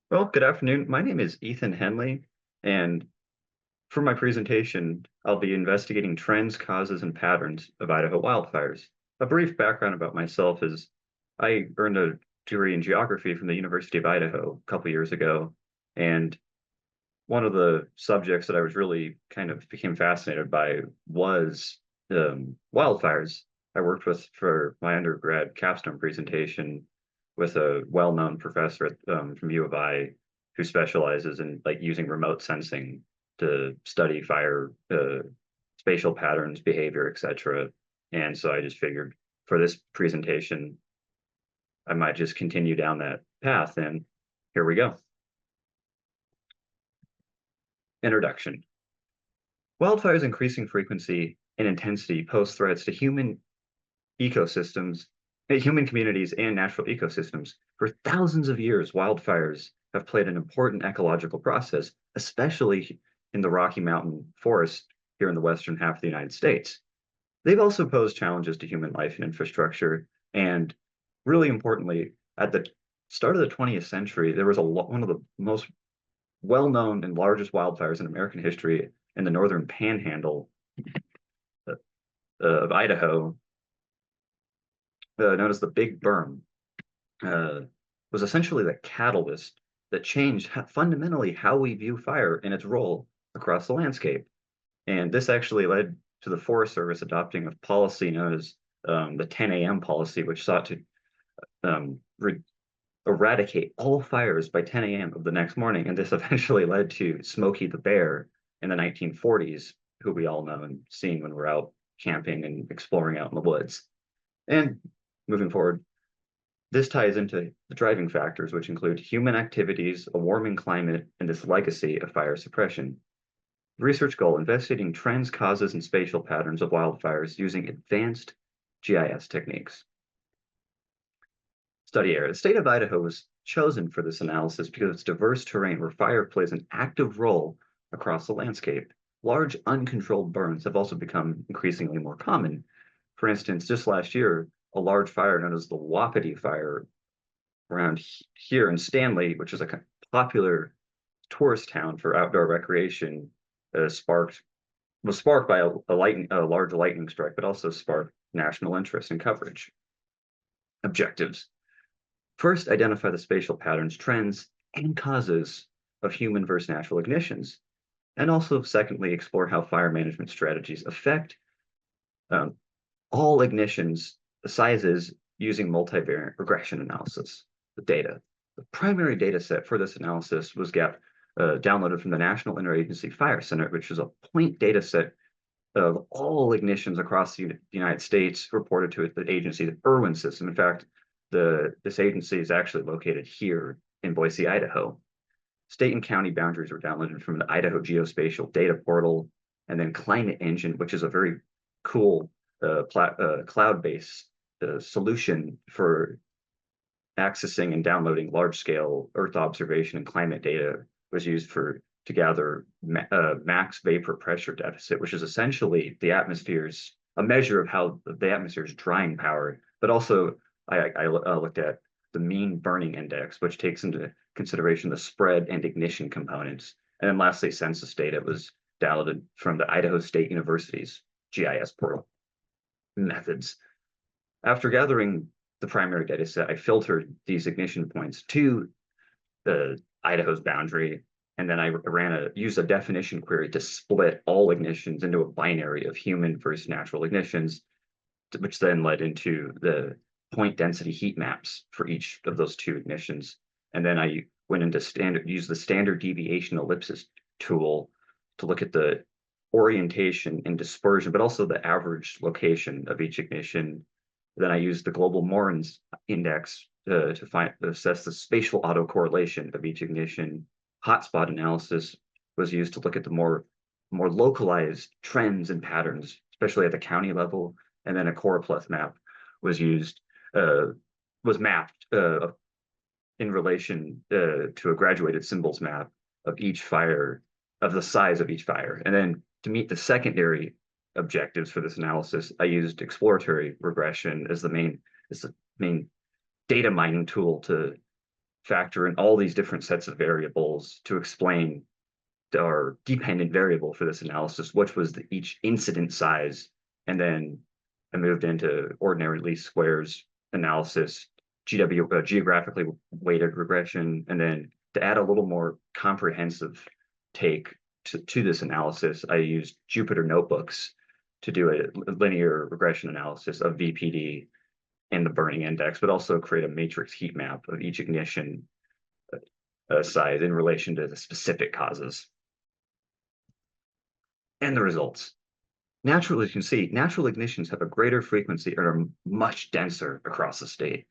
Well, good afternoon. My name is Ethan Henley, and for my presentation, I'll be investigating trends, causes, and patterns of Idaho wildfires. A brief background about myself is I earned a degree in geography from the University of Idaho a couple years ago, and one of the subjects that I was really kind of became fascinated by was wildfires. I worked with for my undergrad capstone presentation with a well-known professor from U of I who specializes in like using remote sensing to study fire, spatial patterns, behavior, etc. And so I just figured for this presentation, I might just continue down that path. And here we go. Introduction. Wildfires' increasing frequency and intensity pose threats to ecosystems, human communities, and natural ecosystems. For thousands of years, wildfires have played an important ecological process, especially in the Rocky Mountain forest here in the western half of the United States. They've also posed challenges to human life and infrastructure. And really importantly, at the start of the 20th century, there was one of the most well-known and largest wildfires in American history in the northern panhandle of Idaho, known as the Big Berm, uh, was essentially the catalyst that changed fundamentally how we view fire and its role across the landscape. And this actually led to the Forest Service adopting a policy known as the 10 a.m. policy, which sought to um, eradicate all fires by 10 a.m. of the next morning. And this eventually led to Smokey the Bear in the 1940s, who we all know and seen when we're out camping and exploring out in the woods. And moving forward, this ties into the driving factors, which include human activities, a warming climate, and this legacy of fire suppression. Research goal, investigating trends, causes, and spatial patterns of wildfires using advanced GIS techniques. Study area. The state of Idaho was chosen for this analysis because of its diverse terrain where fire plays an active role across the landscape. Large uncontrolled burns have also become increasingly more common. For instance, just last year, a large fire known as the Wapiti Fire around here in Stanley, which is a popular tourist town for outdoor recreation, was sparked by a large lightning strike, but also sparked national interest and coverage. Objectives. First, identify the spatial patterns, trends, and causes of human versus natural ignitions. And also, secondly, explore how fire management strategies affect um, all ignitions sizes using multivariate regression analysis. The data. The primary data set for this analysis was downloaded from the National Interagency Fire Center, which is a point data set of all ignitions across the United States reported to the agency, the Irwin system. In fact, this agency is actually located here in Boise, Idaho. State and county boundaries were downloaded from the Idaho Geospatial Data Portal, and then Climate Engine, which is a very cool cloud-based solution for accessing and downloading large-scale Earth observation and climate data, was used to gather max vapor pressure deficit, which is essentially a measure of how the atmosphere's drying power. But also, I looked at the mean burning index, which takes into consideration the spread and ignition components. And then lastly, census data was downloaded from the Idaho State University's GIS portal. Methods. After gathering the primary data set, I filtered these ignition points to the Idaho's boundary, and then I used a definition query to split all ignitions into a binary of human versus natural ignitions, which then led into the point density heat maps for each of those two ignitions. And then I went into used the standard deviation ellipsis tool to look at the orientation and dispersion, but also the average location of each ignition. Then I used the global Morans index to assess the spatial autocorrelation of each ignition. Hotspot analysis was used to look at the more localized trends and patterns, especially at the county level. And then a choropleth map was mapped in relation to a graduated symbols map of each fire, of the size of each fire. And then to meet the secondary objectives for this analysis, I used exploratory regression as the main data mining tool to factor in all these different sets of variables to explain our dependent variable for this analysis, which was each incident size. And then I moved into ordinary least squares analysis, geographically weighted regression, and then to add a little more comprehensive take to this analysis, I used Jupyter notebooks to do a linear regression analysis of VPD and the burning index, but also create a matrix heat map of each ignition size in relation to the specific causes. And the results. Naturally, as you can see, natural ignitions have a greater frequency and are much denser across the state.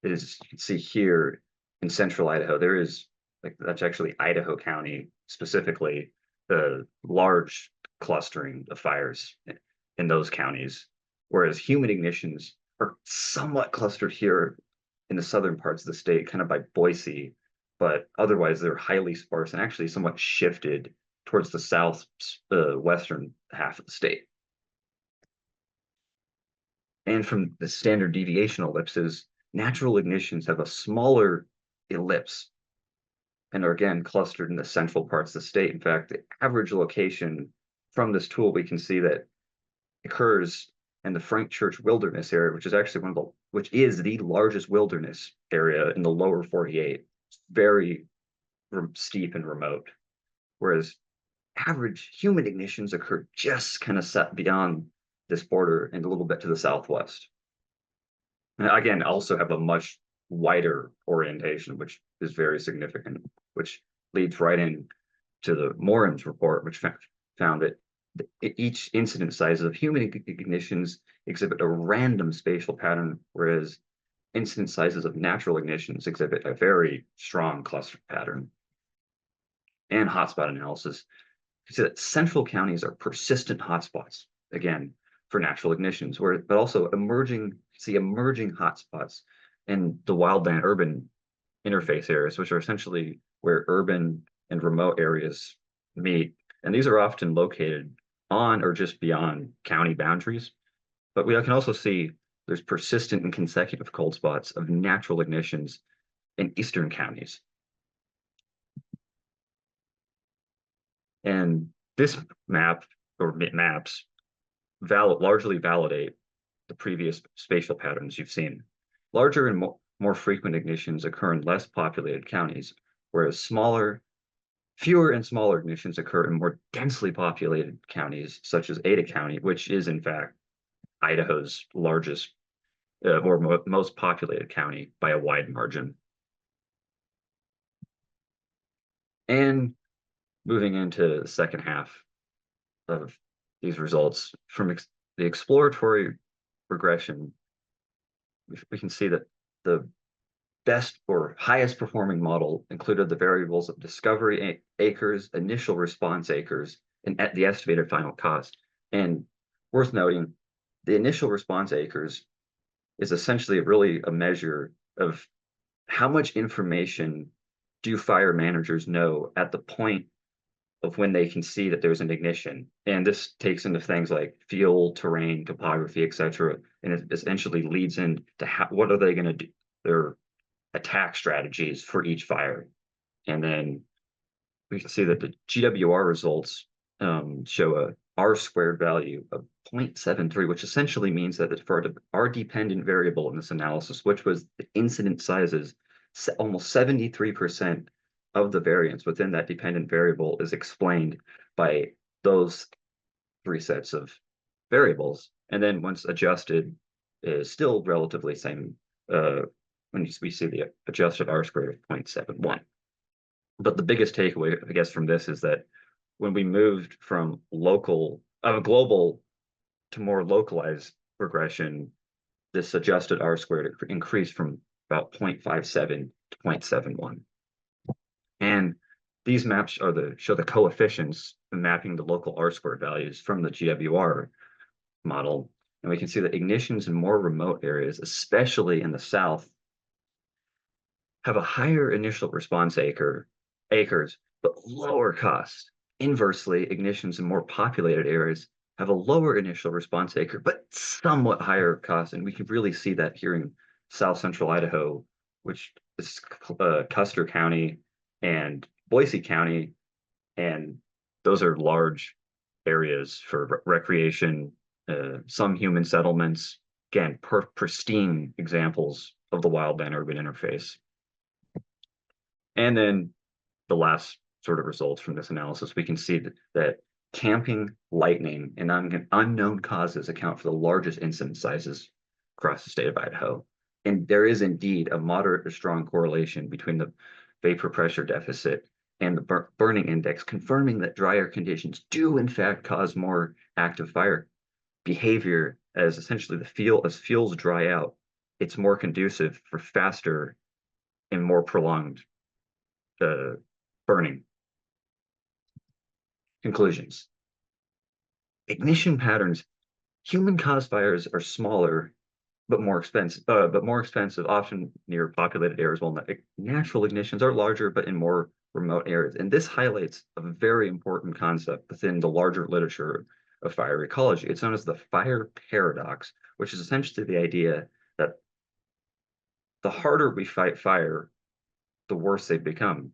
It is, you can see here in central Idaho, there is, like, that's actually Idaho County specifically, the large clustering of fires in those counties, whereas human ignitions are somewhat clustered here in the southern parts of the state, kind of by Boise, but otherwise they're highly sparse and actually somewhat shifted towards the south western half of the state. And from the standard deviation ellipses, natural ignitions have a smaller ellipse and are again clustered in the central parts of the state. In fact, the average location from this tool, we can see that occurs in the Frank Church Wilderness area, which is actually which is the largest wilderness area in the lower 48. It's very steep and remote. Whereas average human ignitions occur just kind of set beyond this border and a little bit to the southwest. And again, also have a much wider orientation, which is very significant, which leads right in to the Morin's report, which found that each incident size of human ignitions exhibit a random spatial pattern, whereas incident sizes of natural ignitions exhibit a very strong cluster pattern. And hotspot analysis, you see that central counties are persistent hotspots, again, for natural ignitions, but also emerging hotspots in the wildland urban interface areas, which are essentially where urban and remote areas meet. And these are often located on or just beyond county boundaries. But we can also see there's persistent and consecutive cold spots of natural ignitions in eastern counties. And this map, or maps, largely validate the previous spatial patterns you've seen. Larger and more frequent ignitions occur in less populated counties, whereas fewer and smaller ignitions occur in more densely populated counties, such as Ada County, which is in fact Idaho's largest or most populated county by a wide margin. And moving into the second half of these results, from the exploratory regression, we can see that the best or highest performing model included the variables of discovery acres, initial response acres, and at the estimated final cost. And worth noting, the initial response acres is essentially really a measure of how much information do fire managers know at the point of when they can see that there's an ignition. And this takes into things like fuel, terrain, topography, etc. And it essentially leads into what are they going to do, their attack strategies for each fire. And then we can see that the GWR results show a R-squared value of 0.73, which essentially means that for our dependent variable in this analysis, which was the incident sizes, almost 73% of the variance within that dependent variable is explained by those three sets of variables. And then once adjusted, is still relatively same when we see the adjusted R-squared of 0.71. But the biggest takeaway, I guess, from this is that when we moved from global to more localized regression, this adjusted R-squared increased from about 0.57 to 0.71. And these maps show the coefficients mapping the local R-squared values from the GWR model. And we can see that ignitions in more remote areas, especially in the south, have a higher initial response acres, but lower cost. Inversely, ignitions in more populated areas have a lower initial response acre, but somewhat higher cost. And we can really see that here in South Central Idaho, which this Custer County and Boise County, and those are large areas for recreation, some human settlements. Again, pristine examples of the wildland urban interface. And then the last sort of results from this analysis, we can see that camping, lightning, and unknown causes account for the largest incidence sizes across the state of Idaho. And there is indeed a moderate or strong correlation between the vapor pressure deficit and the burning index, confirming that drier conditions do in fact cause more active fire behavior, as essentially as fuels dry out, it's more conducive for faster and more prolonged burning. Conclusions. Ignition patterns. Human-caused fires are smaller but more expensive, often near populated areas, while natural ignitions are larger but in more remote areas. And this highlights a very important concept within the larger literature of fire ecology. It's known as the fire paradox, which is essentially the idea that the harder we fight fire, the worse they become.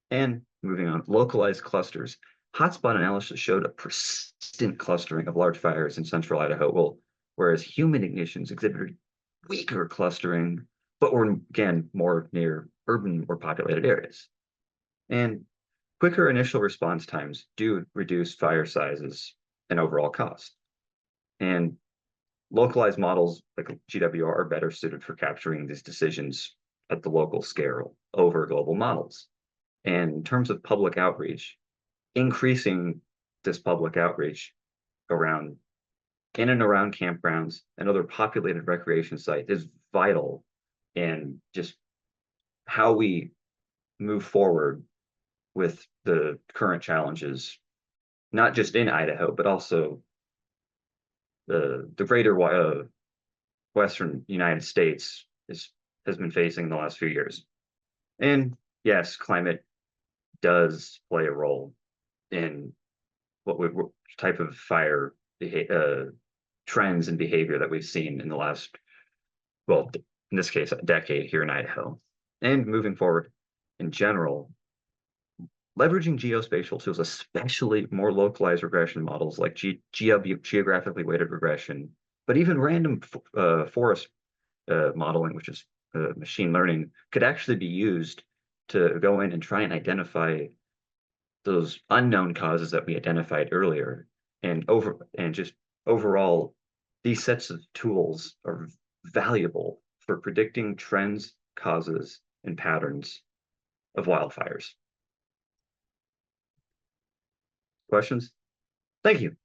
And moving on, localized clusters. Hotspot analysis showed a persistent clustering of large fires in central Idaho, whereas human ignitions exhibited weaker clustering, but were again more near urban or populated areas. And quicker initial response times do reduce fire sizes and overall cost. And localized models like GWR are better suited for capturing these decisions at the local scale over global models. And in terms of public outreach, increasing this public outreach in and around campgrounds and other populated recreation sites is vital in just how we move forward with the current challenges, not just in Idaho, but also the greater Western United States has been facing in the last few years. And yes, climate does play a role in what type of fire trends and behavior that we've seen in the last, well, in this case, a decade here in Idaho. And moving forward, in general, leveraging geospatial tools, especially more localized regression models like geographically weighted regression, but even random forest modeling, which is machine learning, could actually be used to go in and try and identify those unknown causes that we identified earlier. And just overall, these sets of tools are valuable for predicting trends, causes, and patterns of wildfires. Questions? Thank you.